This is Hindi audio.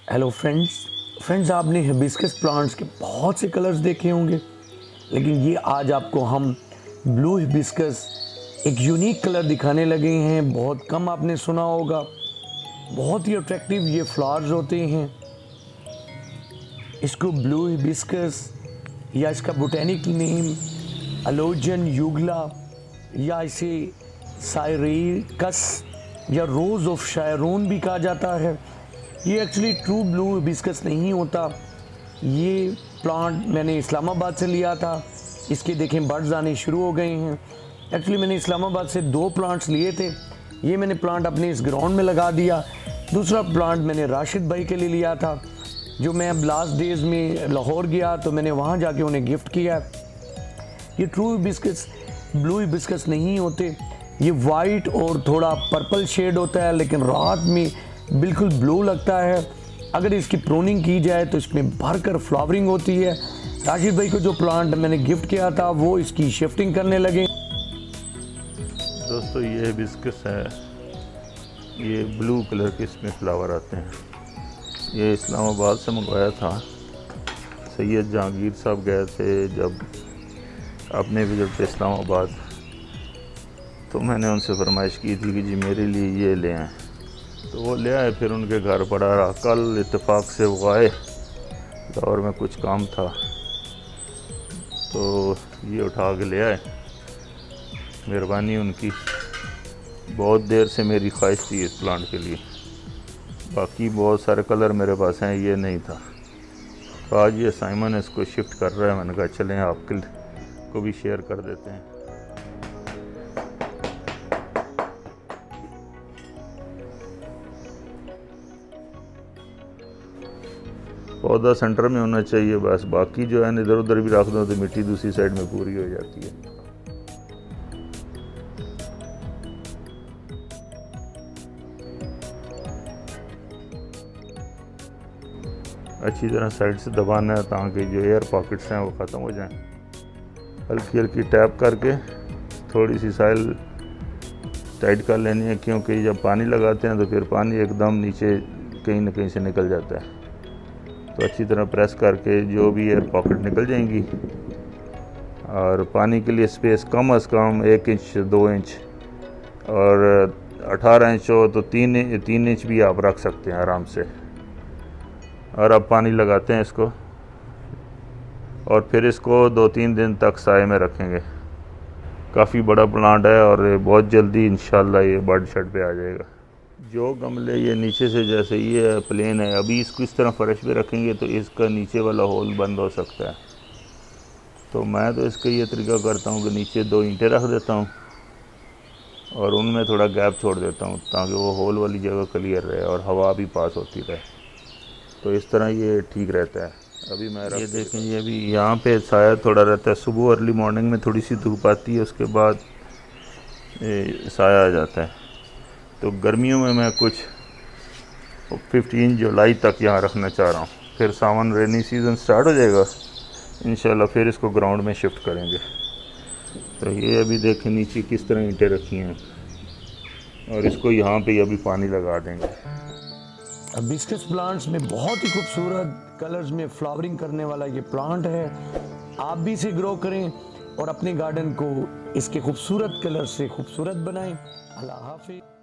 हेलो फ्रेंड्स, आपने हिबिस्कस प्लांट्स के बहुत से कलर्स देखे होंगे, लेकिन ये आज आपको हम ब्लू हिबिस्कस एक यूनिक कलर दिखाने लगे हैं। बहुत कम आपने सुना होगा, बहुत ही अट्रैक्टिव ये फ्लावर्स होते हैं। इसको ब्लू हिबिस्कस या इसका बोटेनिकल नेम अलोजन युगला या इसे साइरेकस या रोज़ ऑफ शायरोन भी कहा जाता है। ये एक्चुअली ट्रू ब्लू हिबिस्कस नहीं होता। ये प्लांट मैंने इस्लामाबाद से लिया था। इसके देखें बड्स आने शुरू हो गए हैं। एक्चुअली मैंने इस्लामाबाद से 2 प्लांट्स लिए थे। ये मैंने प्लांट अपने इस ग्राउंड में लगा दिया। दूसरा प्लांट मैंने राशिद भाई के लिए लिया था, जो मैं अब लास्ट डेज़ में लाहौर गया तो मैंने वहाँ जाके उन्हें गिफ्ट किया। ये ट्रू हिबिस्कस ब्लू हिबिस्कस नहीं होते। ये वाइट और थोड़ा पर्पल शेड होता है, लेकिन रात में बिल्कुल ब्लू लगता है। अगर इसकी प्रूनिंग की जाए तो इसमें भरकर फ्लावरिंग होती है। राशिद भाई को जो प्लांट मैंने गिफ्ट किया था वो इसकी शिफ्टिंग करने लगे। दोस्तों, ये हिबिस्कस है, ये ब्लू कलर के इसमें फ्लावर आते हैं। ये इस्लामाबाद से मंगवाया था। सैयद जहांगीर साहब गए थे जब अपने विजिट पे इस्लामाबाद, तो मैंने उनसे फरमाइश की थी कि जी मेरे लिए ये ले आएँ, तो वो ले आए। फिर उनके घर पड़ा रहा। कल इत्तेफाक से वो आए और में कुछ काम था तो ये उठा के ले आए। मेहरबानी उनकी। बहुत देर से मेरी ख्वाहिश थी इस प्लांट के लिए। बाकी बहुत सारे कलर मेरे पास हैं, ये नहीं था। तो आज ये साइमन इसको शिफ्ट कर रहा है। मैंने कहा चलें आपके को भी शेयर कर देते हैं। पौधा सेंटर में होना चाहिए बस। बाकी जो है इधर उधर भी रख दो तो मिट्टी दूसरी साइड में पूरी हो जाती है। अच्छी तरह साइड से दबाना है ताकि जो एयर पॉकेट्स हैं वो ख़त्म हो जाएं। हल्की हल्की टैप करके थोड़ी सी साइल टाइट कर लेनी है, क्योंकि जब पानी लगाते हैं तो फिर पानी एकदम नीचे कहीं ना कहीं से निकल जाता है। तो अच्छी तरह प्रेस करके जो भी एयर पॉकेट निकल जाएंगी। और पानी के लिए स्पेस कम अज़ कम 1 इंच 2 इंच, और 18 इंच हो तो 3 इंच भी आप रख सकते हैं आराम से। और अब पानी लगाते हैं इसको, और फिर इसको 2-3 दिन तक साए में रखेंगे। काफ़ी बड़ा प्लांट है और बहुत जल्दी इंशाल्लाह ये बर्ड शर्ट पे आ जाएगा। जो गमले ये नीचे से, जैसे ये प्लेन है, अभी इसको इस तरह फर्श पे रखेंगे तो इसका नीचे वाला होल बंद हो सकता है। तो मैं तो इसका ये तरीका करता हूँ कि नीचे 2 ईंटें रख देता हूँ और उनमें थोड़ा गैप छोड़ देता हूँ ताकि वो होल वाली जगह क्लियर रहे और हवा भी पास होती रहे। तो इस तरह ये ठीक रहता है। अभी मैं ये देखें, ये भी यहाँ पे साया थोड़ा रहता है। सुबह अर्ली मॉर्निंग में थोड़ी सी धूप आती है, उसके बाद साया आ जाता है। तो गर्मियों में मैं कुछ 15 जुलाई तक यहाँ रखना चाह रहा हूँ। फिर सावन रेनी सीज़न स्टार्ट हो जाएगा इंशाल्लाह, फिर इसको ग्राउंड में शिफ्ट करेंगे। तो ये अभी देखें नीचे किस तरह ईंटें रखी हैं, और इसको यहाँ पे अभी पानी लगा देंगे। हिबिस्कस प्लांट्स में बहुत ही खूबसूरत कलर्स में फ्लावरिंग करने वाला ये प्लांट है। आप भी इसे ग्रो करें और अपने गार्डन को इसके खूबसूरत कलर से खूबसूरत बनाएं। अल्लाह हाफिज़।